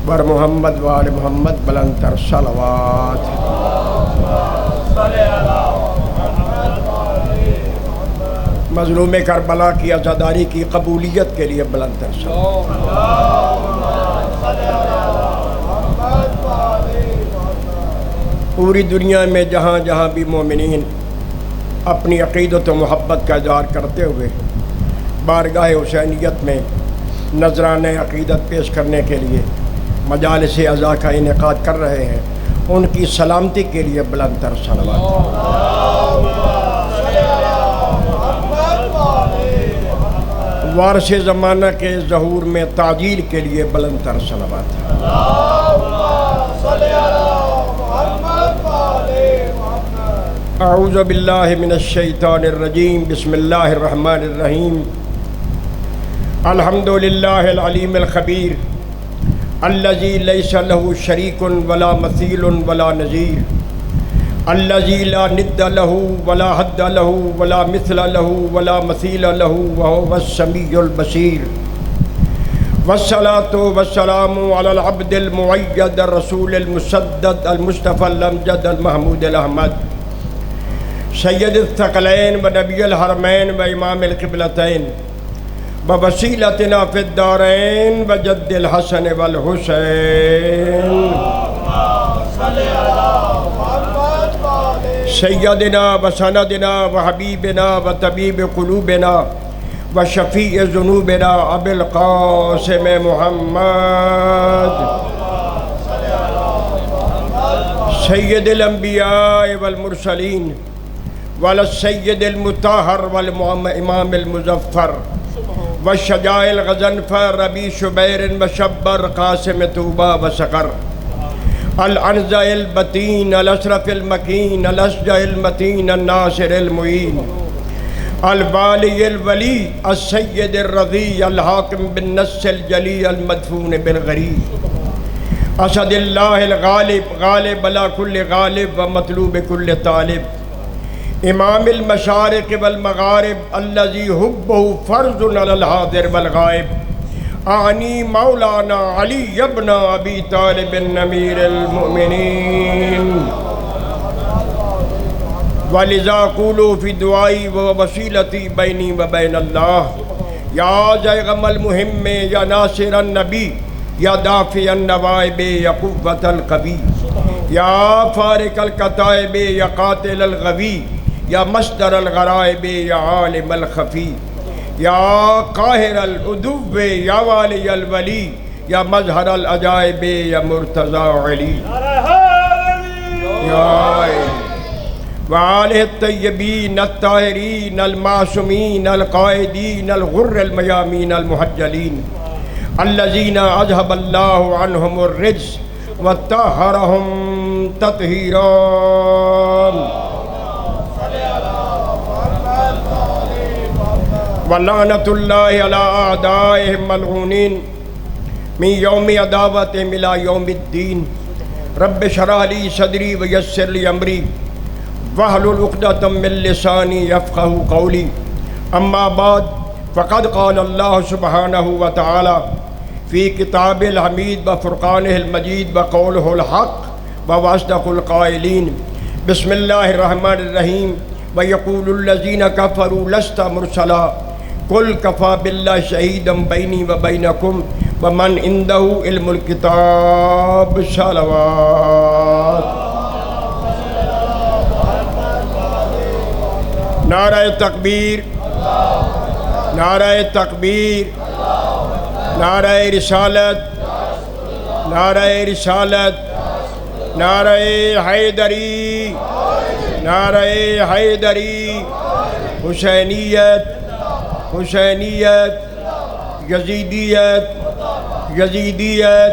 بر محمد و آل محمد بلند تر صلوات۔ مظلوم کربلا کی عزاداری کی قبولیت کے لیے بلند تر صلوات۔ پوری دنیا میں جہاں جہاں بھی مومنین اپنی عقیدت و محبت کا اظہار کرتے ہوئے بارگاہ حسینیت میں نذرانہ عقیدت پیش کرنے کے لیے مجالس عزا کا انعقاد کر رہے ہیں، ان کی سلامتی کے لیے بلند تر صلوات۔ وارث زمانہ کے ظہور میں تعجیل کے لیے بلند تر صلوات۔ اعوذ باللہ من الشیطان الرجیم، بسم اللہ الرحمن الرحیم۔ الحمد للہ العلیم الخبیر الذی لیس له شریک ولا مثیل ولا نظیر، الذی لا ند له ولا حد له ولا مثل له ولا مثیل له وهو السمیع البصیر، والصلاة والسلام علی العبد المؤید الرسول المسدد المصطفى الامجد المحمود الاحمد، سید الثقلین و نبی الحرمین و امام القبلتین ووسیلتنا فی الدارین و جد الحسن والحسین، سیدنا و سندنا و حبیبنا و طبیب قلوبنا و شفیع ذنوبنا ابی القاسم محمد، سید الانبیاء والمرسلین وعلی السید المطہر والامام المظفر والشجاع الغضنفر ربی شبیر وشبر قاسم طوبہ وسقر، العنزہ البتین الاشرف المکین الاشجع المتین الناصر المعین، الوالی الولی السید الرضی الحاکم بالنص الجلی المدفون بالغری، اسد اللہ الغالب غالب علی کل غالب و مطلوب کل طالب، امام المشارق والمغارب الذی حبہ فرض علی الحاضر والغائب، اعنی مولانا علی ابن ابی طالب امیر المؤمنین، ولذا قولوا فی دعائی و وسیلتی بینی و بین اللہ، یا زیغم المہم یا ناصر النبی یا دافع النوائب یا قوت القوی، یا فارق الکتائب یا قاتل الغوی، یا مصدر الغرائب یا عالم الخفی، یا قاہر العدو یا والی الولی، یا مظہر العجائب یا مرتضی علی، وآلہ الطیبین الطاہرین المعصومین القائدین الغر المیامین المحجلین، الذین اذھب اللہ عنہم الرجس وطہرہم تطہیرا، ولعنت اللہ علی اعدائہم ملعونین من یوم عداوتہم الی یوم الدین، رب اشرح لی صدری ویسر لی امری واحلل عقدۃ من لسانی یفقہوا قولی، اما بعد فقد قال اللہ سبحانہ وتعالی فی کتاب الحمید وفرقانہ المجید وقولہ الحق واصدق القائلین، بسم اللہ الرحمن الرحیم، ویقول الذین کفروا لست مرسلا قل کفی باللہ شہیدا بینی و بینکم ومن عندہ علم الکتاب، صلوات۔ نعرہ تکبیر، نعرہ تکبیر، نعرہ رسالت، نعرہ رسالت، نعرہ حیدری، نعرہ حیدری، حسینیت، حسینیت، یزیدیت، یزیدیت،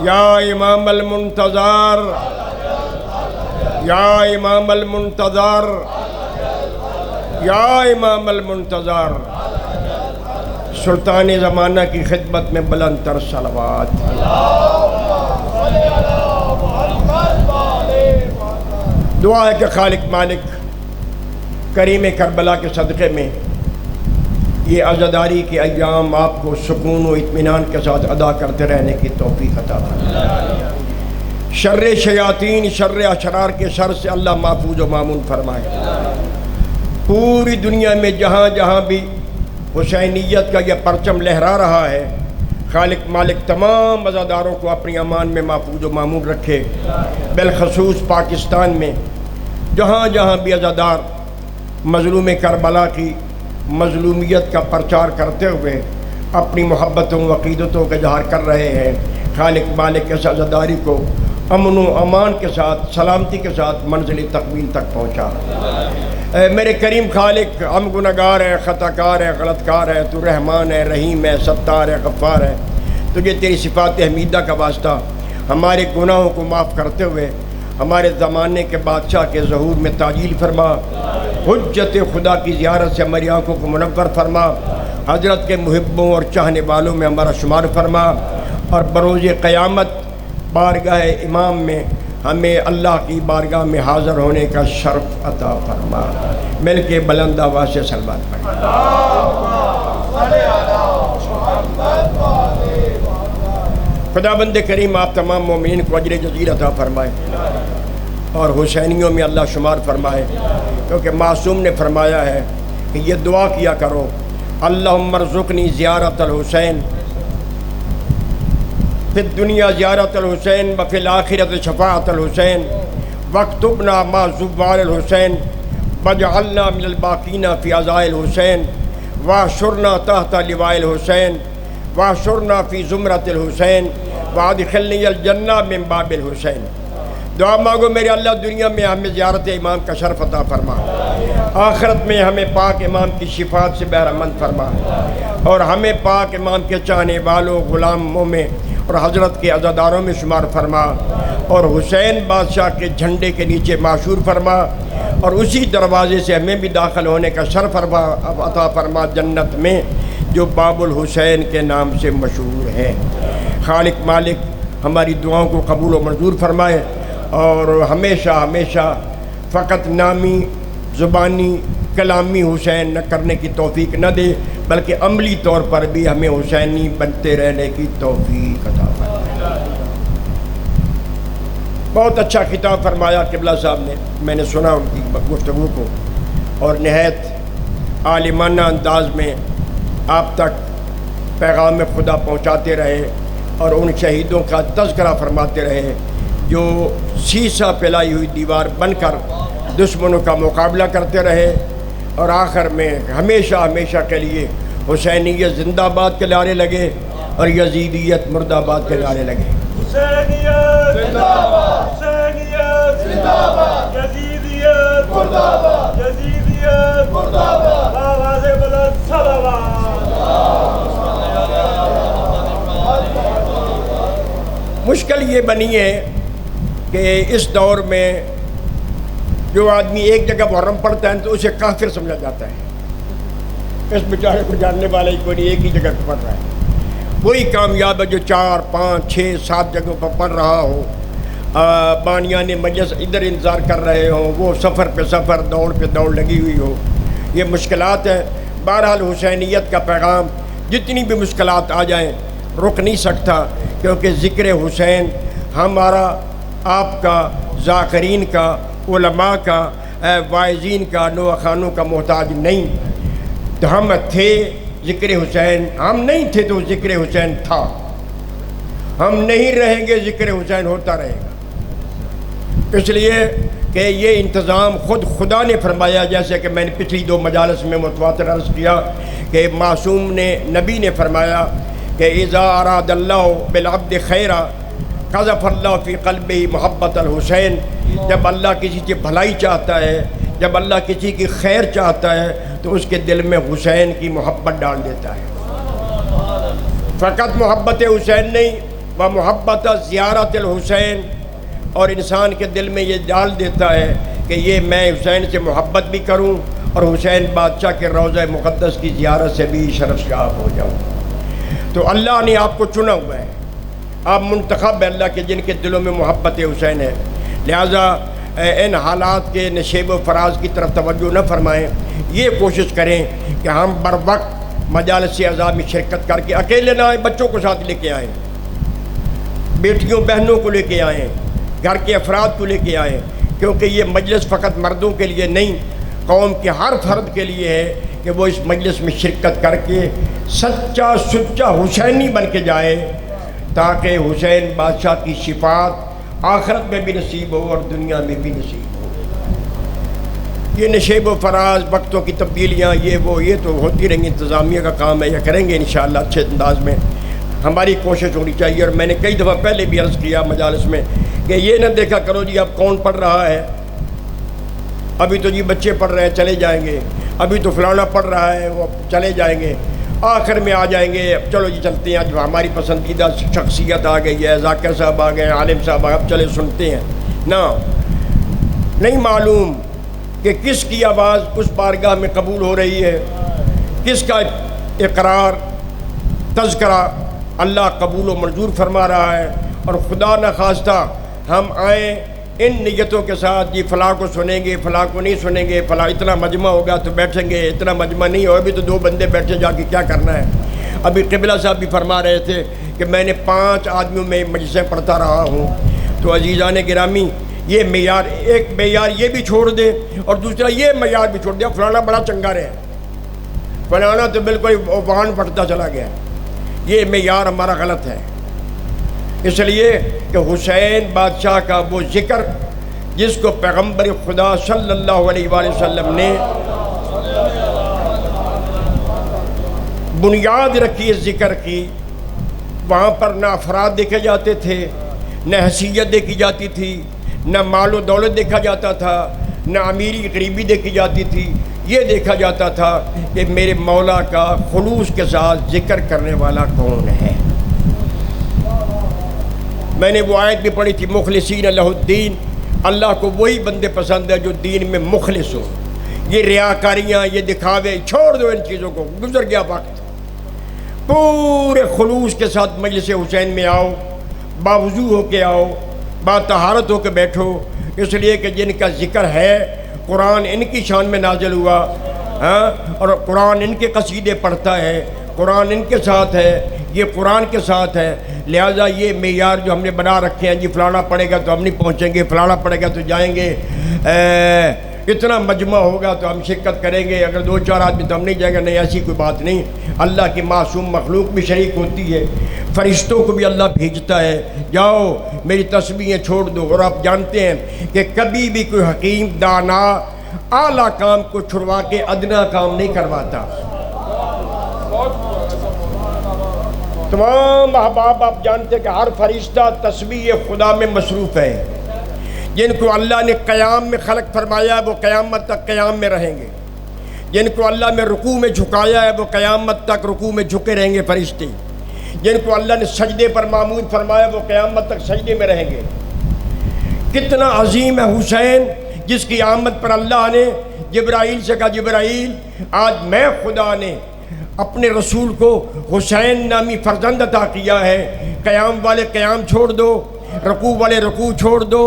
یا امام المنتظر، یا امام المنتظر، یا امام المنتظر، سلطان زمانہ کی خدمت میں بلند تر صلوات۔ دعا ہے کہ خالق مالک کریم کربلا کے صدقے میں یہ عزاداری کے ایام آپ کو سکون و اطمینان کے ساتھ ادا کرتے رہنے کی توفیق عطا فرمائے۔ شر شیاطین، شر اشرار کے شر سے اللہ محفوظ و مامون فرمائے۔ پوری دنیا میں جہاں جہاں بھی حسینیت کا یہ پرچم لہرا رہا ہے، خالق مالک تمام عزاداروں کو اپنی امان میں محفوظ و مامون رکھے۔ بالخصوص پاکستان میں جہاں جہاں بھی عزادار مظلوم کربلا کی مظلومیت کا پرچار کرتے ہوئے اپنی محبتوں و عقیدتوں کا اظہار کر رہے ہیں، خالق مالک اس عزاداری کو امن و امان کے ساتھ، سلامتی کے ساتھ منزل تکمیل تک پہنچا۔ اے میرے کریم خالق، ہم گنہگار ہیں، خطا کار ہیں، غلط کار ہیں، تو رحمان ہے، رحیم ہے، ستار ہے، غفار ہے۔ تجھے تیری صفات حمیدہ کا واسطہ ہمارے گناہوں کو معاف کرتے ہوئے ہمارے زمانے کے بادشاہ کے ظہور میں تعجیل فرما، حجت خدا کی زیارت سے ہماری آنکھوں کو منور فرما، حضرت کے محبوں اور چاہنے والوں میں ہمارا شمار فرما، اور بروز قیامت بارگاہ امام میں ہمیں اللہ کی بارگاہ میں حاضر ہونے کا شرف عطا فرما۔ مل کے بلند آواز سے صلوات پڑھیں۔ خدا بند کریم آپ تمام مومنین کو اجر جزیل عطا فرمائے اور حسینیوں میں اللہ شمار فرمائے، کیونکہ معصوم نے فرمایا ہے کہ یہ دعا کیا کرو، اللہم ارزقنی زیارت الحسین فی الدنیا زیارت الحسین وفی الآخرت شفاعت الحسین واکتبنا مع زوار الحسین واجعلنا من الباقین فی عزاء الحسین واحشرنا تحت لواء الحسین واحشرنا فی زمرۃ الحسین وادخلنی الجنہ من باب الحسین۔ دعا مانگو میرے اللہ، دنیا میں ہمیں زیارت امام کا شرف عطا فرما، آخرت میں ہمیں پاک امام کی شفاعت سے بہرہ مند فرما، اور ہمیں پاک امام کے چاہنے والوں غلاموں میں اور حضرت کے عزاداروں میں شمار فرما، اور حسین بادشاہ کے جھنڈے کے نیچے معشور فرما، اور اسی دروازے سے ہمیں بھی داخل ہونے کا شرف عطا فرما جنت میں، جو باب الحسین کے نام سے مشہور ہے۔ خالق مالک ہماری دعاؤں کو قبول و منظور فرمائے، اور ہمیشہ ہمیشہ فقط نامی زبانی کلامی حسین نہ کرنے کی توفیق نہ دے، بلکہ عملی طور پر بھی ہمیں حسینی بنتے رہنے کی توفیق عطا فرمائے۔ بہت اچھا خطاب فرمایا قبلہ صاحب نے، میں نے سنا ان کی گفتگو کو، اور نہایت عالمانہ انداز میں آپ تک پیغام خدا پہنچاتے رہے، اور ان شہیدوں کا تذکرہ فرماتے رہے جو سیسہ پلائی ہوئی دیوار بن کر دشمنوں کا مقابلہ کرتے رہے، اور آخر میں ہمیشہ ہمیشہ کے لیے حسینیت زندہ باد کے نعرے لگے اور یزیدیت مردہ آباد کے نعرے لگے۔ حسینیت زندہ باد، حسینیت زندہ باد، یزیدیت مردہ آباد، یزیدیت مردہ آباد، آواز بلند صلوات۔ مشکل یہ بنی ہے کہ اس دور میں جو آدمی ایک جگہ محرم پڑھتا ہے تو اسے کافر سمجھا جاتا ہے، اس بیچارے کو جاننے والا ہی کوئی نہیں، ایک ہی جگہ پہ پڑھ رہا ہے۔ وہی کامیاب ہے جو 4 5 6 7 جگہوں پر پڑھ رہا ہو، بانیان مجلس ادھر انتظار کر رہے ہوں، وہ سفر پہ سفر، دوڑ پہ دوڑ لگی ہوئی ہو۔ یہ مشکلات ہیں۔ بہرحال حسینیت کا پیغام جتنی بھی مشکلات آ جائیں رک نہیں سکتا، کیونکہ ذکر حسین ہمارا، آپ کا، ذاکرین کا، علماء کا، واعظین کا، نوح خانوں کا محتاج نہیں۔ تو ہم تھے ذکر حسین، ہم نہیں تھے تو ذکر حسین تھا، ہم نہیں رہیں گے ذکر حسین ہوتا رہے گا، اس لیے کہ یہ انتظام خود خدا نے فرمایا، جیسے کہ میں نے پچھلی 2 مجالس میں متواتر عرض کیا کہ معصوم نے، نبی نے فرمایا کہ اذا اراد اللہ بالعبد خیرا قذف اللہ فی قلبہ محبت الحسین۔ جب اللہ کسی کی بھلائی چاہتا ہے، جب اللہ کسی کی خیر چاہتا ہے تو اس کے دل میں حسین کی محبت ڈال دیتا ہے۔ فقط محبت حسین نہیں، وہ محبت زیارت الحسین، اور انسان کے دل میں یہ ڈال دیتا ہے کہ یہ میں حسین سے محبت بھی کروں اور حسین بادشاہ کے روضہ مقدس کی زیارت سے بھی شرف یاب ہو جاؤں۔ تو اللہ نے آپ کو چنا ہوا ہے، آپ منتخب ہے اللہ کے، جن کے دلوں میں محبت حسین ہے، لہٰذا ان حالات کے نشیب و فراز کی طرف توجہ نہ فرمائیں، یہ کوشش کریں کہ ہم بر وقت مجالس اعزاز میں شرکت کر کے اکیلے نہ آئیں، بچوں کو ساتھ لے کے آئیں، بیٹیوں بہنوں کو لے کے آئیں، گھر کے افراد کو لے کے آئیں، کیونکہ یہ مجلس فقط مردوں کے لیے نہیں، قوم کے ہر فرد کے لیے ہے کہ وہ اس مجلس میں شرکت کر کے سچا حسینی بن کے جائے، تاکہ حسین بادشاہ کی شفاعت آخرت میں بھی نصیب ہو اور دنیا میں بھی نصیب ہو۔ یہ نشیب و فراز، وقتوں کی تبدیلیاں، یہ تو ہوتی رہیں گی، انتظامیہ کا کام ہے، یہ کریں گے انشاءاللہ اچھے انداز میں۔ ہماری کوشش ہونی چاہیے، اور میں نے کئی دفعہ پہلے بھی عرض کیا مجالس میں کہ یہ نہ دیکھا کرو جی اب کون پڑھ رہا ہے، ابھی تو جی بچے پڑھ رہے ہیں چلے جائیں گے، ابھی تو فلانا پڑھ رہا ہے وہ چلے جائیں گے، آخر میں آ جائیں گے، اب چلو جی چلتے ہیں، آج ہماری پسندیدہ شخصیت آ گئی ہے، ذاکر صاحب آ گئے ہیں، عالم صاحب اب چلے سنتے ہیں۔ نہ، نہیں معلوم کہ کس کی آواز اس بارگاہ میں قبول ہو رہی ہے، کس کا اقرار تذکرہ اللہ قبول و منظور فرما رہا ہے، اور خدا نخواستہ ہم آئیں ان نیتوں کے ساتھ جی فلاں کو سنیں گے، فلاں کو نہیں سنیں گے، فلاں اتنا مجمع ہوگا تو بیٹھیں گے، اتنا مجمع نہیں ہو، ابھی تو 2 بندے بیٹھے، جا کے کیا کرنا ہے۔ ابھی قبلہ صاحب بھی فرما رہے تھے کہ میں نے 5 آدمیوں میں مجلسیں پڑھتا رہا ہوں۔ تو عزیزان گرامی، یہ معیار، ایک معیار یہ بھی چھوڑ دے اور دوسرا یہ معیار بھی چھوڑ دیا، فلانا بڑا چنگا رہے، فلانا تو بالکل وان پڑھتا چلا گیا، یہ معیار ہمارا غلط ہے۔ اس لیے کہ حسین بادشاہ کا وہ ذکر جس کو پیغمبر خدا صلی اللہ علیہ وآلہ وسلم نے بنیاد رکھی اس ذکر کی، وہاں پر نہ افراد دیکھے جاتے تھے، نہ حیثیت دیکھی جاتی تھی، نہ مال و دولت دیکھا جاتا تھا، نہ امیری غریبی دیکھی جاتی تھی، یہ دیکھا جاتا تھا کہ میرے مولا کا خلوص کے ساتھ ذکر کرنے والا کون ہے۔ میں نے وہ آیت بھی پڑھی تھی، مخلصین لہ الدین، اللہ کو وہی بندے پسند ہے جو دین میں مخلص ہو۔ یہ ریاکاریاں، یہ دکھاوے چھوڑ دو، ان چیزوں کو، گزر گیا وقت۔ پورے خلوص کے ساتھ مجلس حسین میں آؤ، باوضو ہو کے آؤ، باطہارت ہو کے بیٹھو، اس لیے کہ جن کا ذکر ہے، قرآن ان کی شان میں نازل ہوا، اور قرآن ان کے قصیدے پڑھتا ہے، قرآن ان کے ساتھ ہے، یہ قرآن کے ساتھ ہے۔ لہٰذا یہ معیار جو ہم نے بنا رکھے ہیں، جی فلانا پڑھے گا تو ہم نہیں پہنچیں گے، فلانا پڑھے گا تو جائیں گے، اتنا مجمع ہوگا تو ہم شرکت کریں گے، اگر 2-4 آدمی تو ہم نہیں جائیں گے، نہیں، ایسی کوئی بات نہیں۔ اللہ کی معصوم مخلوق بھی شریک ہوتی ہے، فرشتوں کو بھی اللہ بھیجتا ہے، جاؤ میری تسبیحیں چھوڑ دو۔ اور آپ جانتے ہیں کہ کبھی بھی کوئی حکیم دانا اعلیٰ کام کو چھڑوا کے ادنا کام نہیں کرواتا۔ تمام احباب آپ جانتے ہیں کہ ہر فرشتہ تسبیح خدا میں مصروف ہے، جن کو اللہ نے قیام میں خلق فرمایا ہے وہ قیامت تک قیام میں رہیں گے، جن کو اللہ نے رکوع میں جھکایا ہے وہ قیامت تک رکوع میں جھکے رہیں گے فرشتے، جن کو اللہ نے سجدے پر معمور فرمایا وہ قیامت تک سجدے میں رہیں گے۔ کتنا عظیم ہے حسین، جس کی آمد پر اللہ نے جبرائیل سے کہا، جبرائیل آج میں خدا نے اپنے رسول کو حسین نامی فرزند عطا کیا ہے، قیام والے قیام چھوڑ دو، رکوع والے رکوع چھوڑ دو،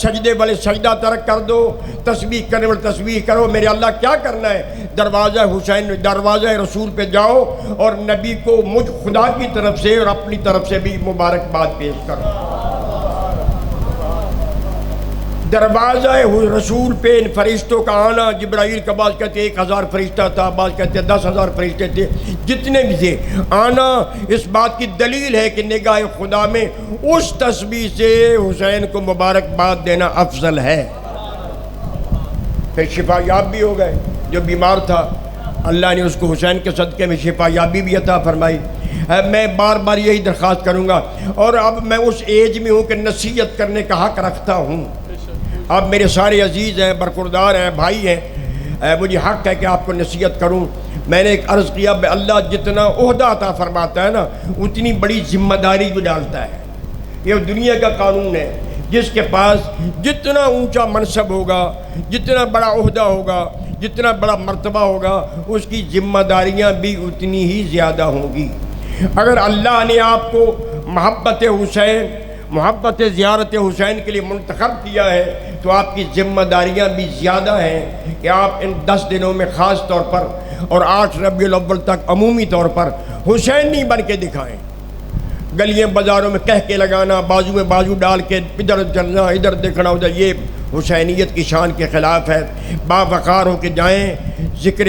سجدے والے سجدہ ترک کر دو، تسبیح کرنے والے تسبیح کرو۔ میرے اللہ کیا کرنا ہے؟ دروازہ حسین، دروازہ رسول پہ جاؤ اور نبی کو مجھ خدا کی طرف سے اور اپنی طرف سے بھی مبارکباد پیش کرو۔ دروازہ رسول پہ ان فرشتوں کا آنا، جبرائیل کا بعض کہتے 1000 فرشتہ تھا، بعض کہتے 10,000 فرشتے تھے، جتنے بھی تھے، آنا اس بات کی دلیل ہے کہ نگاہ خدا میں اس تسبیح سے حسین کو مبارکباد دینا افضل ہے۔ پھر شفا یاب بھی ہو گئے، جو بیمار تھا اللہ نے اس کو حسین کے صدقے میں شفا یابی بھی عطا فرمائی۔ میں بار بار یہی درخواست کروں گا، اور اب میں اس ایج میں ہوں کہ نصیحت کرنے کا حق رکھتا ہوں۔ اب میرے سارے عزیز ہیں، برخوردار ہیں، بھائی ہیں، مجھے حق ہے کہ آپ کو نصیحت کروں۔ میں نے ایک عرض کیا، اللہ جتنا عہدہ عطا فرماتا ہے نا، اتنی بڑی ذمہ داری بھی ڈالتا ہے۔ یہ دنیا کا قانون ہے، جس کے پاس جتنا اونچا منصب ہوگا، جتنا بڑا عہدہ ہوگا، جتنا بڑا مرتبہ ہوگا، اس کی ذمہ داریاں بھی اتنی ہی زیادہ ہوں گی۔ اگر اللہ نے آپ کو محبت حسین، محبت زیارت حسین کے لیے منتخب کیا ہے، تو آپ کی ذمہ داریاں بھی زیادہ ہیں کہ آپ ان 10 دنوں میں خاص طور پر اور 8 ربیع الاول تک عمومی طور پر حسینی بن کے دکھائیں. گلیاں بازاروں میں کہہ کے لگانا، بازو میں بازو ڈال کے ادھر چلنا، ادھر دیکھنا ادھر، یہ حسینیت کی شان کے خلاف ہے. باوقار ہو کے جائیں، ذکر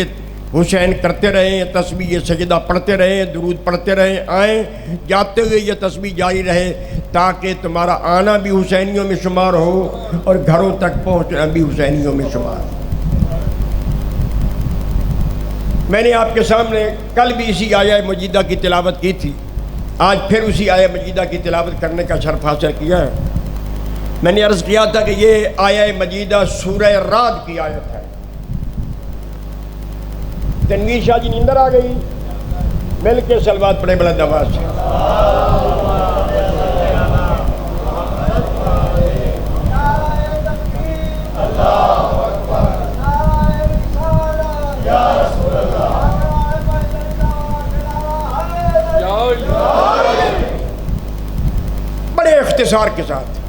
حسین کرتے رہیں، تسبیح سجدہ پڑھتے رہیں، درود پڑھتے رہیں، آئیں جاتے ہوئے یہ تسبیح جاری رہے تاکہ تمہارا آنا بھی حسینیوں میں شمار ہو اور گھروں تک پہنچنا بھی حسینیوں میں شمار ہو. میں نے آپ کے سامنے کل بھی اسی آیہ مجیدہ کی تلاوت کی تھی، آج پھر اسی آیہ مجیدہ کی تلاوت کرنے کا شرف حاصل کیا ہے. میں نے عرض کیا تھا کہ یہ آیہ مجیدہ سورہ رعد کی آیت ہے. تنویر شاہ جی نیندر آ گئی؟ مل کے صلوات پڑھے بلند آواز سے. بڑے اختصار کے ساتھ،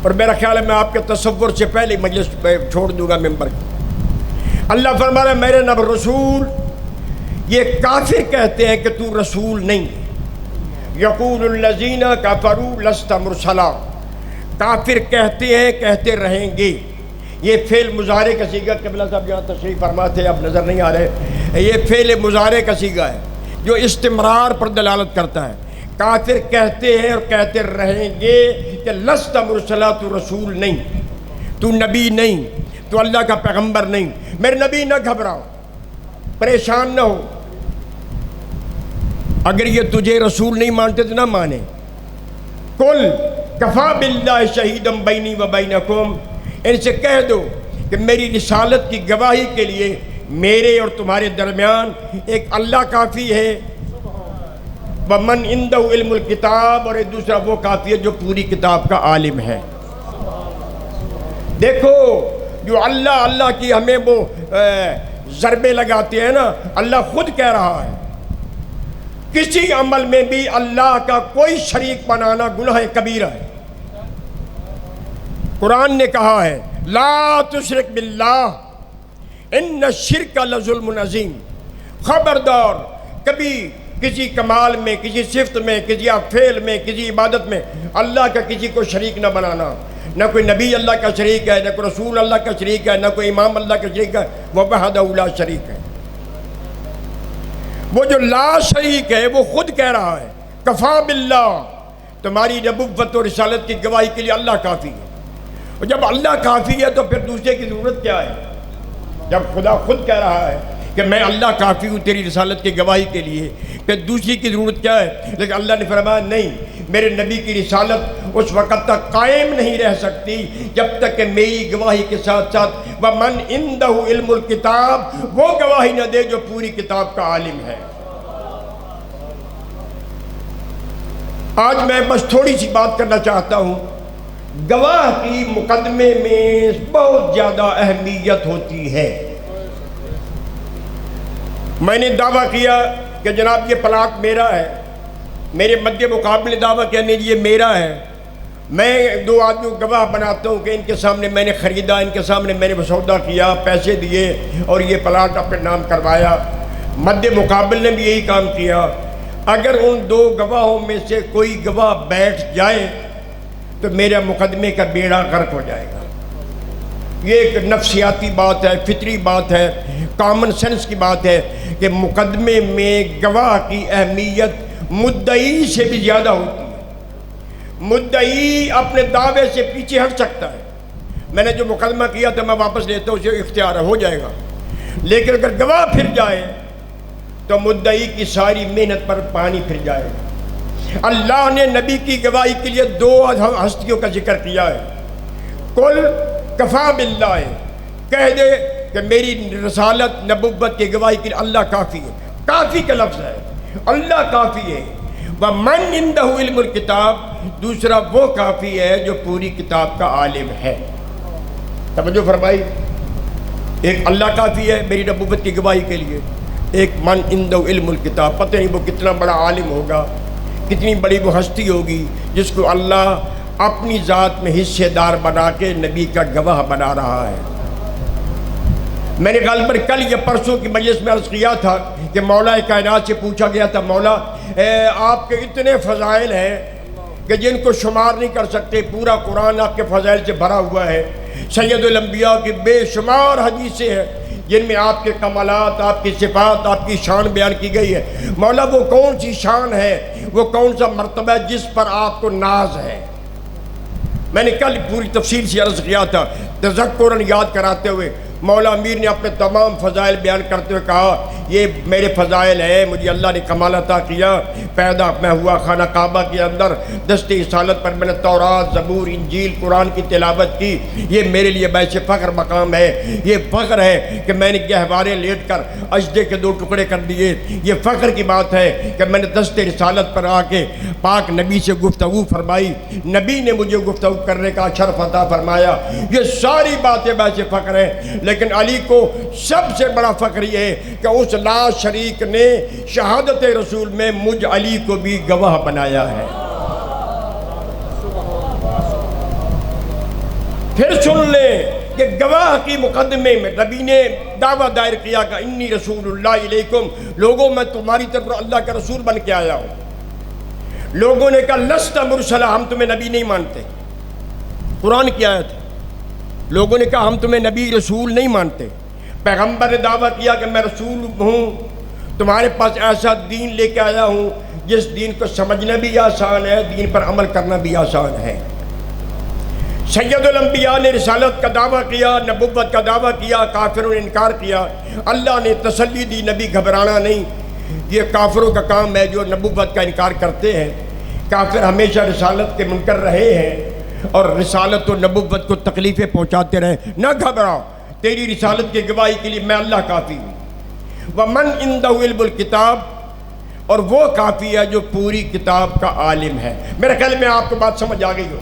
اور میرا خیال ہے میں آپ کے تصور سے پہلے مجلس پہ چھوڑ دوں گا ممبر کی. اللہ فرما رہا ہے میرے نبی رسول، یہ کافر کہتے ہیں کہ تو رسول نہیں. یقول الذین کفروا لست مرسلا، کافر کہتے ہیں، کہتے رہیں گے. یہ فعل مضارع کا صیغہ، قبلہ صاحب یہاں تشریف فرما تھے، اب نظر نہیں آ رہے، یہ فعل مضارع کا صیغہ ہے جو استمرار پر دلالت کرتا ہے. کافر کہتے ہیں اور کہتے رہیں گے کہ لست مرسلا، تو رسول نہیں، تو نبی نہیں، تو اللہ کا پیغمبر نہیں. میرے نبی نہ گھبراؤ، پریشان نہ ہو. اگر یہ تجھے رسول نہیں مانتے تو نہ مانے. قل کفا باللہ شہیدا بینی و بینکم، ان سے کہہ دو کہ میری رسالت کی گواہی کے لیے میرے اور تمہارے درمیان ایک اللہ کافی ہے. ومن عنده علم الکتاب، اور ایک دوسرا وہ کافی ہے جو پوری کتاب کا عالم ہے. دیکھو جو اللہ اللہ کی ہمیں وہ ضربے لگاتے ہیں نا، اللہ خود کہہ رہا ہے کسی عمل میں بھی اللہ کا کوئی شریک بنانا گناہ کبیرہ ہے. قرآن نے کہا ہے لا تشرک باللہ ان الشرک لظلم عظیم. خبردار کبھی کسی کمال میں، کسی صفت میں، کسی فعل میں، کسی عبادت میں اللہ کا کسی کو شریک نہ بنانا. نہ کوئی نبی اللہ کا شریک ہے، نہ کوئی رسول اللہ کا شریک ہے، نہ کوئی امام اللہ کا شریک ہے. وہ وحدہ لا شریک ہے. وہ جو لا شریک ہے وہ خود کہہ رہا ہے کفا باللہ، تمہاری نبوت اور رسالت کی گواہی کے لیے اللہ کافی ہے. اور جب اللہ کافی ہے تو پھر دوسرے کی ضرورت کیا ہے؟ جب خدا خود کہہ رہا ہے کہ میں اللہ کافی ہوں تیری رسالت کی گواہی کے لیے، پھر دوسری کی ضرورت کیا ہے؟ لیکن اللہ نے فرمایا نہیں، میرے نبی کی رسالت اس وقت تک قائم نہیں رہ سکتی جب تک کہ میری گواہی کے ساتھ ساتھ وَمَنْ عِنْدَهُ عِلْمُ الْكِتَابِ، وہ گواہی نہ دے جو پوری کتاب کا عالم ہے. آج میں بس تھوڑی سی بات کرنا چاہتا ہوں. گواہ کی مقدمے میں بہت زیادہ اہمیت ہوتی ہے. میں نے دعویٰ کیا کہ جناب یہ پلاٹ میرا ہے، میرے مد مقابل دعویٰ کیا نہیں یہ میرا ہے. میں 2 آدمیوں کو گواہ بناتا ہوں کہ ان کے سامنے میں نے خریدا، ان کے سامنے میں نے سودا کیا، پیسے دیے اور یہ پلاٹ اپنے نام کروایا. مد مقابل نے بھی یہی کام کیا. اگر ان 2 گواہوں میں سے کوئی گواہ بیٹھ جائے تو میرا مقدمے کا بیڑا غرق ہو جائے گا. یہ ایک نفسیاتی بات ہے، فطری بات ہے، کامن سینس کی بات ہے کہ مقدمے میں گواہ کی اہمیت مدعی سے بھی زیادہ ہوتی ہے. مدعی اپنے دعوے سے پیچھے ہٹ سکتا ہے. میں نے جو مقدمہ کیا تھا میں واپس لیتا ہوں، اسے اختیار ہو جائے گا. لیکن اگر گواہ پھر جائے تو مدعی کی ساری محنت پر پانی پھر جائے گا. اللہ نے نبی کی گواہی کے لیے 2 ہستیوں کا ذکر کیا ہے. قل کفا باللہ، کہہ دے کہ میری رسالت نبوت کی گواہی کے لیے اللہ کافی ہے. کافی کا لفظ ہے، اللہ کافی ہے. وَمَنْ عِنْدَهُ عِلْمُ الْكِتَابِ، دوسرا وہ کافی ہے جو پوری کتاب کا عالم ہے. توجہ فرمائی، ایک اللہ کافی ہے میری نبوت کی گواہی کے لیے، ایک من عِنْدَهُ عِلْمُ الْكِتَابِ. پتہ نہیں وہ کتنا بڑا عالم ہوگا، کتنی بڑی وہ ہستی ہوگی جس کو اللہ اپنی ذات میں حصے دار بنا کے نبی کا گواہ بنا رہا ہے۔ میں نے غالباً کل یا پرسوں کی مجلس میں عرض کیا تھا کہ مولا کائنات سے پوچھا گیا تھا، مولا آپ کے اتنے فضائل ہیں کہ جن کو شمار نہیں کر سکتے، پورا قرآن آپ کے فضائل سے بھرا ہوا ہے، سید الانبیاء کی بے شمار حدیثیں ہیں جن میں آپ کے کمالات، آپ کی صفات، آپ کی شان بیان کی گئی ہے۔ مولا وہ کون سی شان ہے، وہ کون سا مرتبہ ہے جس پر آپ کو ناز ہے؟ میں نے کل پوری تفصیل سے عرض کیا تھا، تذکراً یاد کراتے ہوئے مولا امیر نے اپنے تمام فضائل بیان کرتے ہوئے کہا یہ میرے فضائل ہیں، مجھے اللہ نے کمال عطا کیا، پیدا میں ہوا خانہ کعبہ کے اندر، دست رسالت پر میں نے تورات، زبور، انجیل، قرآن کی تلاوت کی، یہ میرے لیے باعث فخر مقام ہے۔ یہ فخر ہے کہ میں نے گہوارے لیٹ کر اجدے کے 2 ٹکڑے کر دیے، یہ فخر کی بات ہے کہ میں نے دست رسالت پر آ کے پاک نبی سے گفتگو فرمائی، نبی نے مجھے گفتگو کرنے کا شرف عطا فرمایا۔ یہ ساری باتیں باعث فخر ہیں، لیکن علی کو سب سے بڑا فخر یہ ہے کہ اس لا شریک نے شہادت رسول میں مجھ علی کو بھی گواہ بنایا ہے۔ پھر سن لیں کہ گواہ کی مقدمے میں نبی نے دعویٰ دائر کیا کہ انی رسول اللہ علیکم، لوگوں میں تمہاری طرف اللہ کا رسول بن کے آیا ہوں۔ لوگوں نے کہا لست مرسلہ، ہم تمہیں نبی نہیں مانتے، قرآن کی آیت ہے۔ لوگوں نے کہا ہم تمہیں نبی رسول نہیں مانتے۔ پیغمبر نے دعویٰ کیا کہ میں رسول ہوں، تمہارے پاس ایسا دین لے کے آیا ہوں جس دین کو سمجھنا بھی آسان ہے، دین پر عمل کرنا بھی آسان ہے۔ سید الانبیاء نے رسالت کا دعویٰ کیا، نبوت کا دعویٰ کیا، کافروں نے انکار کیا۔ اللہ نے تسلی دی نبی گھبرانا نہیں، یہ کافروں کا کام ہے جو نبوت کا انکار کرتے ہیں۔ کافر ہمیشہ رسالت کے منکر رہے ہیں اور رسالت و نبوت کو تکلیفیں پہنچاتے رہے، نہ گھبراؤ، تیری رسالت کی گواہی کے لیے میں اللہ کافی ہوں۔ وَمَنْ عِنْدَهُ عِلْمُ الْكِتَابِ، اور وہ کافی ہے جو پوری کتاب کا عالم ہے۔ میرے خیال میں آپ کو بات سمجھ آ گئی ہو۔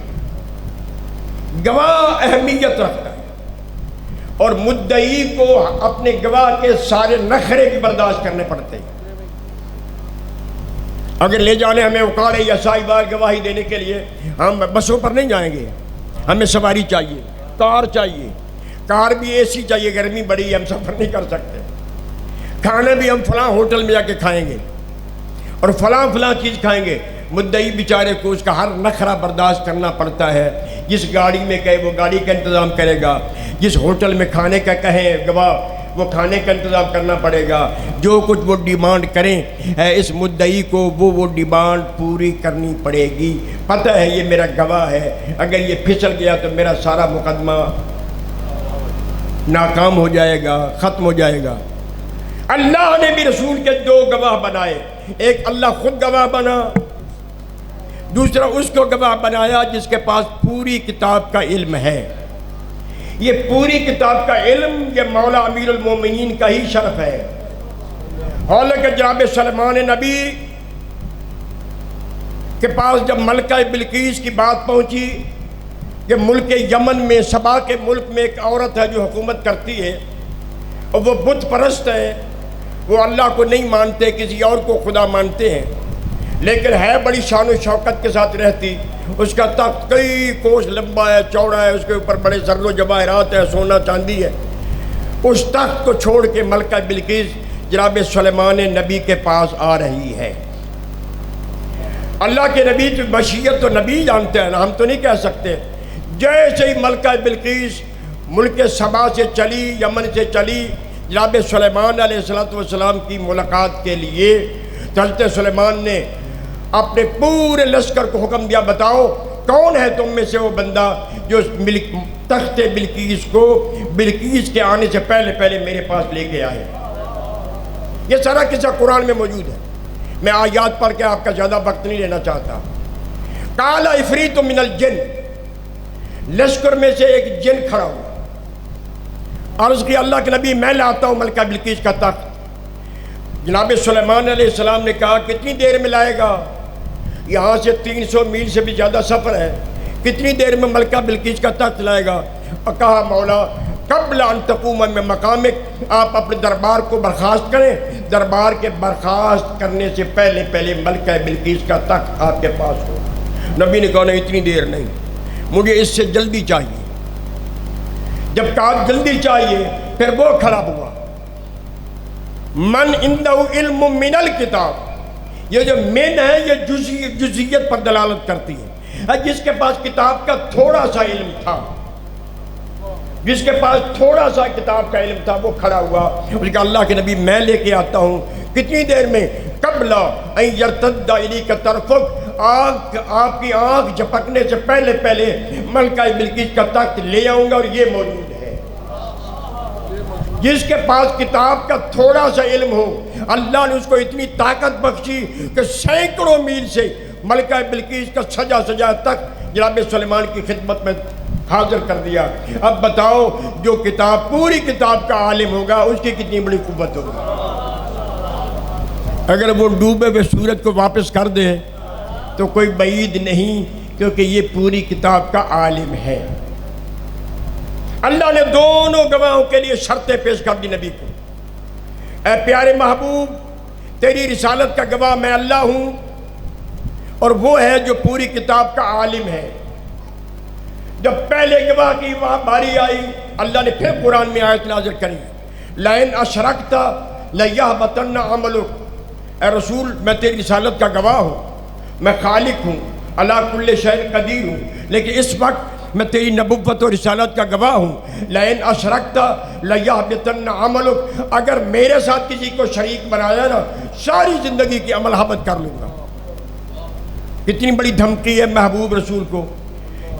گواہ اہمیت رکھتا ہے اور مدعی کو اپنے گواہ کے سارے نخرے بھی برداشت کرنے پڑتے ہیں۔ اگر لے جانے ہمیں اکاڑے یا سائبار گواہی دینے کے لیے، ہم بسوں پر نہیں جائیں گے، ہمیں سواری چاہیے، کار چاہیے، کار بھی اے سی چاہیے، گرمی بڑی ہے ہم سفر نہیں کر سکتے۔ کھانا بھی ہم فلاں ہوٹل میں جا کے کھائیں گے اور فلاں چیز کھائیں گے۔ مدعی بیچارے کو اس کا ہر نخرہ برداشت کرنا پڑتا ہے۔ جس گاڑی میں کہے وہ گاڑی کا انتظام کرے گا، جس ہوٹل میں کھانے کا کہیں گواہ وہ کھانے کا انتظام کرنا پڑے گا۔ جو کچھ وہ ڈیمانڈ کریں اس مدعی کو وہ ڈیمانڈ پوری کرنی پڑے گی۔ پتہ ہے یہ میرا گواہ ہے، اگر یہ پھسل گیا تو میرا سارا مقدمہ ناکام ہو جائے گا، ختم ہو جائے گا۔ اللہ نے بھی رسول کے 2 گواہ بنائے، ایک اللہ خود گواہ بنا، دوسرا اس کو گواہ بنایا جس کے پاس پوری کتاب کا علم ہے۔ یہ پوری کتاب کا علم یہ مولا امیر المومنین کا ہی شرف ہے۔ حالانکہ جناب سلیمان نبی کے پاس جب ملکہ بلقیس کی بات پہنچی کہ ملک یمن میں، سبا کے ملک میں ایک عورت ہے جو حکومت کرتی ہے اور وہ بت پرست ہے، وہ اللہ کو نہیں مانتے، کسی اور کو خدا مانتے ہیں، لیکن ہے بڑی شان و شوکت کے ساتھ رہتی۔ اس کا تخت کئی کوس لمبا ہے، چوڑا ہے، اس کے اوپر بڑے زر و جواہرات ہے، سونا چاندی ہے۔ اس تخت کو چھوڑ کے ملکہ بلقیس جناب سلیمان نبی کے پاس آ رہی ہے۔ اللہ کے نبی تو مشیت تو نبی جانتے ہیں نا، ہم تو نہیں کہہ سکتے۔ جیسے ہی ملکہ بلقیس ملک سبا سے چلی، یمن سے چلی، جناب سلیمان علیہ السلام کی ملاقات کے لیے، حضرت سلیمان نے اپنے پورے لشکر کو حکم دیا، بتاؤ کون ہے تم میں سے وہ بندہ جو تخت بلقیس کو بلقیس کے آنے سے پہلے میرے پاس لے کے آئے۔ یہ سارا قصہ قرآن میں موجود ہے، میں آیات پڑھ کے آپ کا زیادہ وقت نہیں لینا چاہتا۔ قال عفریت من الجن، لشکر میں سے ایک جن کھڑا ہوا، عرض کی اللہ کے نبی میں لاتا ہوں ملکہ بلقیس کا تخت۔ جناب سلیمان علیہ السلام نے کہا کتنی دیر میں لائے گا؟ یہاں سے 300 میل سے بھی زیادہ سفر ہے، کتنی دیر میں ملکہ بلقیس کا تخت لائے گا؟ اور کہا مولا قبل ان تقوم من مقامک، آپ اپنے دربار کو برخاست کریں، دربار کے برخاست کرنے سے پہلے ملکہ بلقیس کا تخت آپ کے پاس ہو۔ نبی نے کہا نہیں اتنی دیر نہیں، مجھے اس سے جلدی چاہیے۔ جب کہا جلدی چاہیے پھر وہ کھڑا ہوا، من عندہ علم من الکتاب، یہ جو من ہے یہ جزئیت پر دلالت کرتی ہے۔ جس کے پاس کتاب کا تھوڑا سا علم تھا، جس کے پاس تھوڑا سا کتاب کا علم تھا، وہ کھڑا ہوا، اس نے کہا اللہ کے نبی میں لے کے آتا ہوں، کتنی دیر میں؟ قبل ان یرتد الیک طرفک، آپ کی آنکھ جھپکنے سے پہلے پہلے ملکہ بلقیس کا تخت لے آؤں گا اور یہ موجود ہے۔ جس کے پاس کتاب کا تھوڑا سا علم ہو، اللہ نے اس کو اتنی طاقت بخشی کہ سینکڑوں میل سے ملکہ بلقیس کا سجا سجا تخت جناب سلیمان کی خدمت میں حاضر کر دیا۔ اب بتاؤ جو کتاب پوری کتاب کا عالم ہوگا اس کی کتنی بڑی قوت ہوگی۔ اگر وہ ڈوبے ہوئے سورج کو واپس کر دے تو کوئی بعید نہیں، کیونکہ یہ پوری کتاب کا عالم ہے۔ اللہ نے دونوں گواہوں کے لیے شرطیں پیش کر دی نبی کو، اے پیارے محبوب تیری رسالت کا گواہ میں اللہ ہوں، اور وہ ہے جو پوری کتاب کا عالم ہے۔ جب پہلے گواہ کی وہاں باری آئی، اللہ نے پھر قرآن میں آیت نازل کری، لَإِنْ أَشْرَكْتَ لَيَحْبَطَنَّ عَمَلُكَ، اے رسول میں تیری رسالت کا گواہ ہوں، میں خالق ہوں، عَلَىٰ كُلِّ شَيْءٍ قدیر ہوں، لیکن اس وقت میں تیری نبوت اور رسالت کا گواہ ہوں۔ لَإِنْ أَشْرَكْتَ لَيَحْبَطَنَّ عَمَلُكَ، اگر میرے ساتھ کسی کو شریک بنایا نا، ساری زندگی کی عمل حبط کر لوں گا۔ کتنی بڑی دھمکی ہے محبوب رسول کو،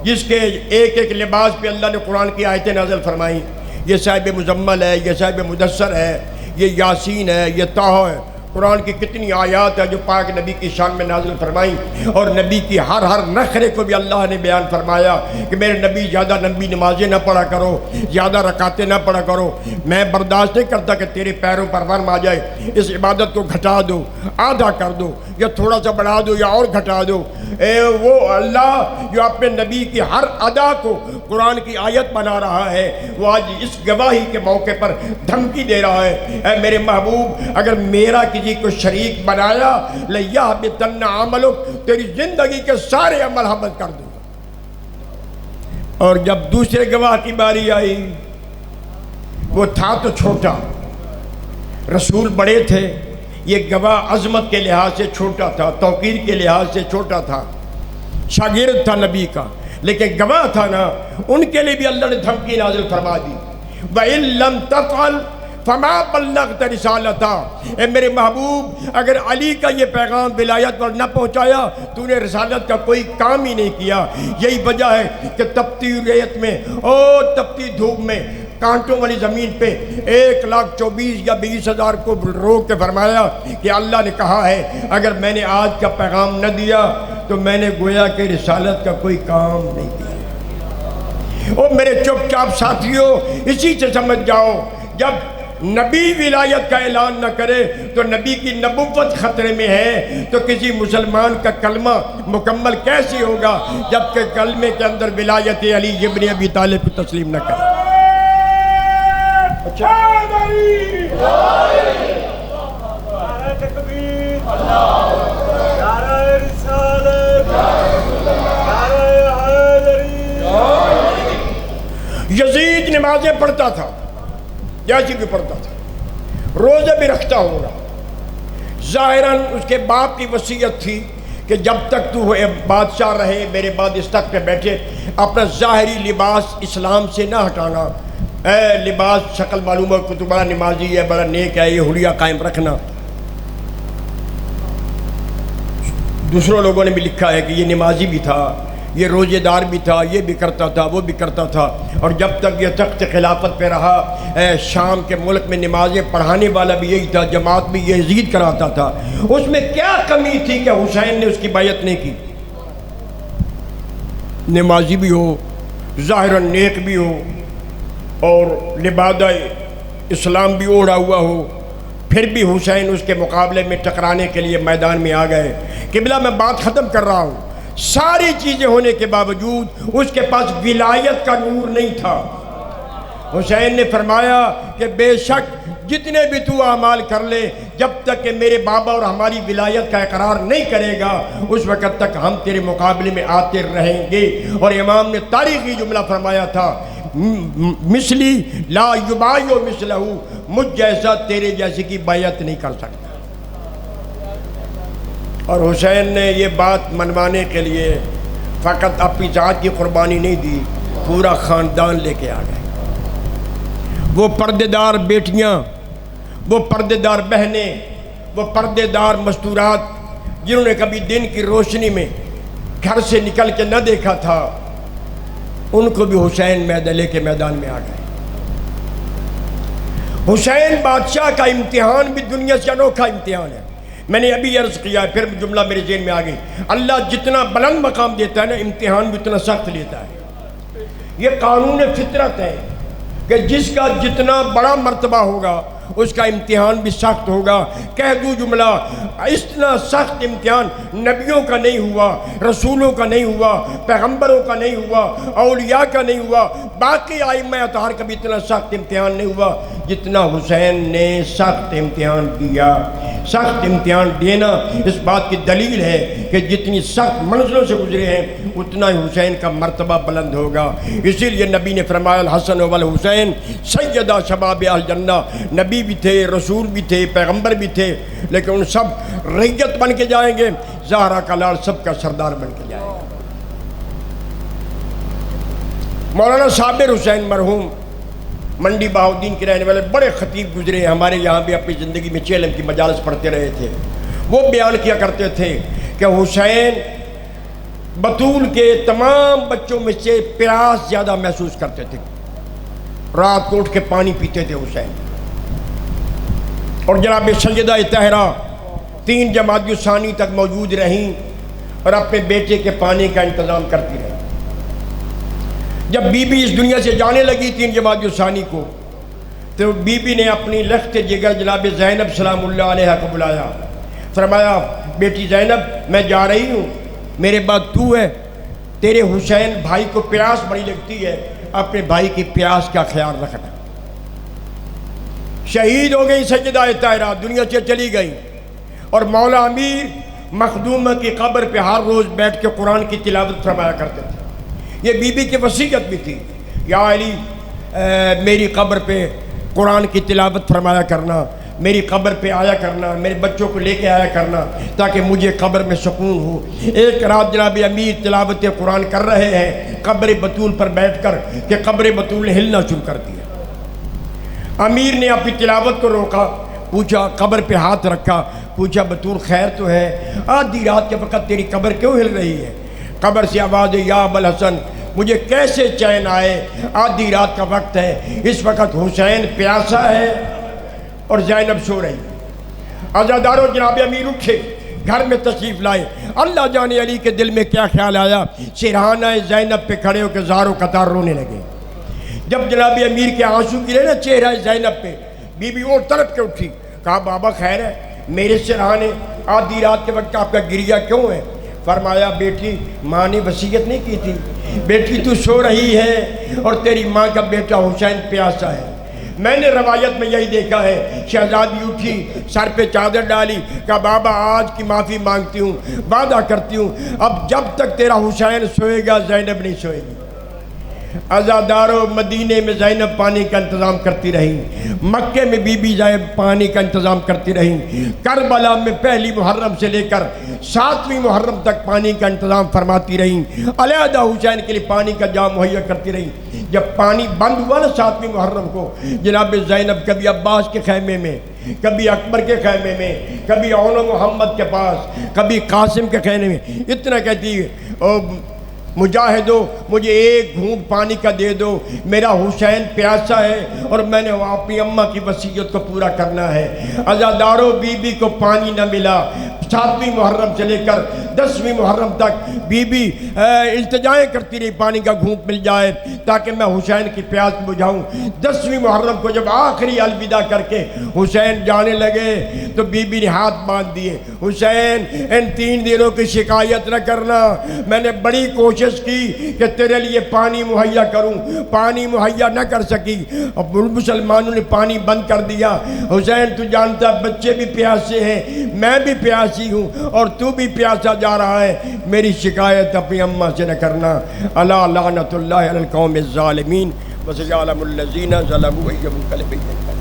جس کے ایک ایک لباس پہ اللہ نے قرآن کی آیتیں نازل فرمائیں، یہ صاحب مزمل ہے، یہ صاحب مدثر ہے، یہ یاسین ہے، یہ طٰہٰ ہے۔ قرآن کی کتنی آیات ہے جو پاک نبی کی شان میں نازل فرمائیں، اور نبی کی ہر نخرے کو بھی اللہ نے بیان فرمایا کہ میرے نبی زیادہ لمبی نمازیں نہ پڑھا کرو، زیادہ رکعتیں نہ پڑھا کرو، میں برداشت نہیں کرتا کہ تیرے پیروں پر ورم آ جائے، اس عبادت کو گھٹا دو، آدھا کر دو، یا تھوڑا سا بڑھا دو یا اور گھٹا دو۔ وہ اللہ جو اپنے نبی کی ہر ادا کو قرآن کی آیت بنا رہا ہے، وہ آج اس گواہی کے موقع پر دھمکی دے رہا ہے، اے میرے محبوب اگر میرا کسی کو شریک بنایا لَيَحْبَطَنَّ عَمَلُكَ، تیری زندگی کے سارے عمل حبط کر دوں گا۔ اور جب دوسرے گواہ کی باری آئی، وہ تھا تو چھوٹا، رسول بڑے تھے، یہ گواہ عظمت کے لحاظ سے چھوٹا تھا، توقیر کے لحاظ سے چھوٹا تھا، شاگرد تھا نبی کا، لیکن گواہ تھا نا، ان کے لیے بھی اللہ نے دھمکی نازل فرما دی، وَإِن لَّمْ تَفْعَلْ فَمَا بَلَّغْتَ رِسَالَتَهُ، اے میرے محبوب اگر علی کا یہ پیغام ولایت پر نہ پہنچایا تو نے رسالت کا کوئی کام ہی نہیں کیا۔ یہی وجہ ہے کہ تپتی ریت میں اور تپتی دھوپ میں کانٹوں والی زمین پہ 1,24,000 یا 20,000 کو روک کے فرمایا کہ اللہ نے کہا ہے اگر میں نے آج کا پیغام نہ دیا تو میں نے گویا کہ رسالت کا کوئی کام نہیں کیا۔ اور میرے چپ چاپ ساتھیوں اسی سے سمجھ جاؤ، جب نبی ولایت کا اعلان نہ کرے تو نبی کی نبوت خطرے میں ہے، تو کسی مسلمان کا کلمہ مکمل کیسے ہوگا جبکہ کلمے کے اندر ولایت علی ابن ابی طالب کو تسلیم نہ کرے۔ یزید نمازیں پڑھتا تھا، جیسی بھی پڑھتا تھا، روزے بھی رکھتا ہوگا، ظاہراً اس کے باپ کی وصیت تھی کہ جب تک تو بادشاہ رہے میرے بعد اس تخت پہ بیٹھے اپنا ظاہری لباس اسلام سے نہ ہٹانا، اے لباس شکل معلوم ہے کہ تو بڑا نمازی ہے، بڑا نیک ہے، یہ حلیہ قائم رکھنا۔ دوسروں لوگوں نے بھی لکھا ہے کہ یہ نمازی بھی تھا، یہ روزے دار بھی تھا، یہ بھی کرتا تھا، وہ بھی کرتا تھا، اور جب تک یہ تخت خلافت پہ رہا شام کے ملک میں نمازیں پڑھانے والا بھی یہی تھا، جماعت بھی یہ یزید کراتا تھا۔ اس میں کیا کمی تھی کہ حسین نے اس کی بیعت نہیں کی؟ نمازی بھی ہو، ظاہراً نیک بھی ہو، اور لبادہ اسلام بھی اوڑھا ہوا ہو، پھر بھی حسین اس کے مقابلے میں ٹکرانے کے لیے میدان میں آ گئے۔ قبلہ میں بات ختم کر رہا ہوں، ساری چیزیں ہونے کے باوجود اس کے پاس ولایت کا نور نہیں تھا۔ حسین نے فرمایا کہ بے شک جتنے بھی تو اعمال کر لے، جب تک کہ میرے بابا اور ہماری ولایت کا اقرار نہیں کرے گا اس وقت تک ہم تیرے مقابلے میں آتے رہیں گے۔ اور امام نے تاریخی جملہ فرمایا تھا، مثلی لا یبایع مثلہ، مجھ جیسا تیرے جیسے کی بیعت نہیں کر سکتا۔ اور حسین نے یہ بات منوانے کے لیے فقط اپنی ذات کی قربانی نہیں دی، پورا خاندان لے کے آ گئے۔ وہ پردے دار بیٹیاں، وہ پردے دار بہنیں، وہ پردے دار مستورات جنہوں نے کبھی دن کی روشنی میں گھر سے نکل کے نہ دیکھا تھا، ان کو بھی حسین میدان لے کے میدان میں آ گئے۔ حسین بادشاہ کا امتحان بھی دنیا سے انوکھا امتحان ہے۔ میں نے ابھی عرض کیا ہے، پھر جملہ میرے ذہن میں آ گئی، اللہ جتنا بلند مقام دیتا ہے نا، امتحان بھی اتنا سخت لیتا ہے۔ یہ قانون فطرت ہے کہ جس کا جتنا بڑا مرتبہ ہوگا اس کا امتحان بھی سخت ہوگا۔ کہہ دوں جملہ، اتنا سخت امتحان نبیوں کا نہیں ہوا، رسولوں کا نہیں ہوا، پیغمبروں کا نہیں ہوا، اولیاء کا نہیں ہوا، باقی ائمہ اطہار کا بھی اتنا سخت امتحان نہیں ہوا جتنا حسین نے سخت امتحان دیا۔ سخت امتحان دینا اس بات کی دلیل ہے کہ جتنی سخت منزلوں سے گزرے ہیں اتنا ہی حسین کا مرتبہ بلند ہوگا۔ اسی لیے نبی نے فرمایا، الحسن والحسین سیدہ شباب اہل جنہ، نبی بھی تھے، رسول بھی تھے، پیغمبر بھی تھے، لیکن ان سب ریت بن کے جائیں گے، زہرا کا لال سب کا سردار بن کے جائیں گے۔ مولانا صابر حسین مرحوم منڈی بہاؤالدین کے رہنے والے بڑے خطیب گزرے ہیں، ہمارے یہاں بھی اپنی زندگی میں 6 علم کی مجالس پڑھتے رہے تھے۔ وہ بیان کیا کرتے تھے کہ حسین بطول کے تمام بچوں میں سے پیاس زیادہ محسوس کرتے تھے، رات کو اٹھ کے پانی پیتے تھے حسین۔ اور جناب سیدہ طاہرہ 3 جمادی الثانی تک موجود رہیں اور اپنے بیٹے کے پانی کا انتظام کرتی رہیں۔ جب بی بی اس دنیا سے جانے لگی 3 جمادی الثانی کو، تو بی بی نے اپنی لخت جگر جناب زینب سلام اللہ علیہ کو بلایا، فرمایا، بیٹی زینب میں جا رہی ہوں، میرے بعد تو ہے، تیرے حسین بھائی کو پیاس بڑی لگتی ہے، اپنے بھائی کی پیاس کا خیال رکھنا۔ شہید ہو گئی سیدہ طاہرہ، دنیا سے چلی گئی، اور مولا امیر مخدومہ کی قبر پہ ہر روز بیٹھ کے قرآن کی تلاوت فرمایا کرتے تھے۔ یہ بی بی کی وصیت بھی تھی، یا علی میری قبر پہ قرآن کی تلاوت فرمایا کرنا، میری قبر پہ آیا کرنا، میرے بچوں کو لے کے آیا کرنا تاکہ مجھے قبر میں سکون ہو۔ ایک رات جناب امیر تلاوت قرآن کر رہے ہیں قبر بطول پر بیٹھ کر کہ قبر بطول نے ہلنا شروع کر دیا۔ امیر نے اپنی تلاوت کو روکا، پوچھا، قبر پہ ہاتھ رکھا، پوچھا، بطول خیر تو ہے؟ آدھی رات کے وقت تیری قبر کیوں ہل رہی ہے؟ قبر سے آواز ہے، یا ابوالحسن مجھے کیسے چین آئے، آدھی رات کا وقت ہے، اس وقت حسین پیاسا ہے اور زینب سو رہی۔ عزادارو جناب امیر اٹھے، گھر میں تشریف لائے، اللہ جانے علی کے دل میں کیا خیال آیا، سرہانہ زینب پہ کھڑے ہو کے زاروں قطار رونے لگے۔ جب جناب امیر کے آنسو گرے نا چہرہ زینب پہ، بی بی اور تڑپ کے اٹھی، کہا، بابا خیر ہے، میرے سرہانے آدھی رات کے وقت آپ کا گریہ کیوں ہے؟ فرمایا، بیٹی ماں نے وصیت نہیں کی تھی، بیٹی تو سو رہی ہے اور تیری ماں کا بیٹا حسین پیاسا ہے۔ میں نے روایت میں یہی دیکھا ہے، شہزادی اٹھی، سر پہ چادر ڈالی، کہا، بابا آج کی معافی مانگتی ہوں، وعدہ کرتی ہوں اب جب تک تیرا حسین سوئے گا زینب نہیں سوئے گی۔ عزادارو مدینے میں زینب پانی کا انتظام کرتی رہی، مکے میں بی بی زینب پانی کا انتظام کرتی رہی، کربلا میں 1 محرم سے لے کر 7 محرم تک پانی کا انتظام فرماتی رہی، علیحدہ حسین کے لیے پانی کا جام مہیا کرتی رہی۔ جب پانی بند ہوا نا 7 محرم کو، جناب زینب کبھی عباس کے خیمے میں، کبھی اکبر کے خیمے میں، کبھی اون و محمد کے پاس، کبھی قاسم کے خیمے میں، اتنا کہتی ہے، او مجاہدو مجھے ایک گھونٹ پانی کا دے دو، میرا حسین پیاسا ہے اور میں نے اپنی اماں کی وصیت کو پورا کرنا ہے۔ عزادارو بی بی کو پانی نہ ملا، 7ویں محرم سے لے کر 10ویں محرم تک بی بی التجائیں کرتی رہی پانی کا گھونٹ مل جائے تاکہ میں حسین کی پیاس بجھاؤں۔ 10ویں محرم کو جب آخری الوداع کر کے حسین جانے لگے تو بی بی نے ہاتھ باندھ دیے، حسین ان 3 دنوں کی شکایت نہ کرنا، میں نے بڑی کوشش کی کہ تیرے لیے پانی مہیا کروں، پانی مہیا نہ کر سکی، اب مسلمانوں نے پانی بند کر دیا۔ حسین تو جانتا بچے بھی پیاسے ہیں، میں بھی پیاسی ہوں اور تو بھی پیاسا جا رہا ہے، میری شکایت اپنی اماں سے نہ کرنا۔ الا لعنت اللہ علی القوم الظالمین وسيعلم الذين ظلموا أي منقلب ينقلبون۔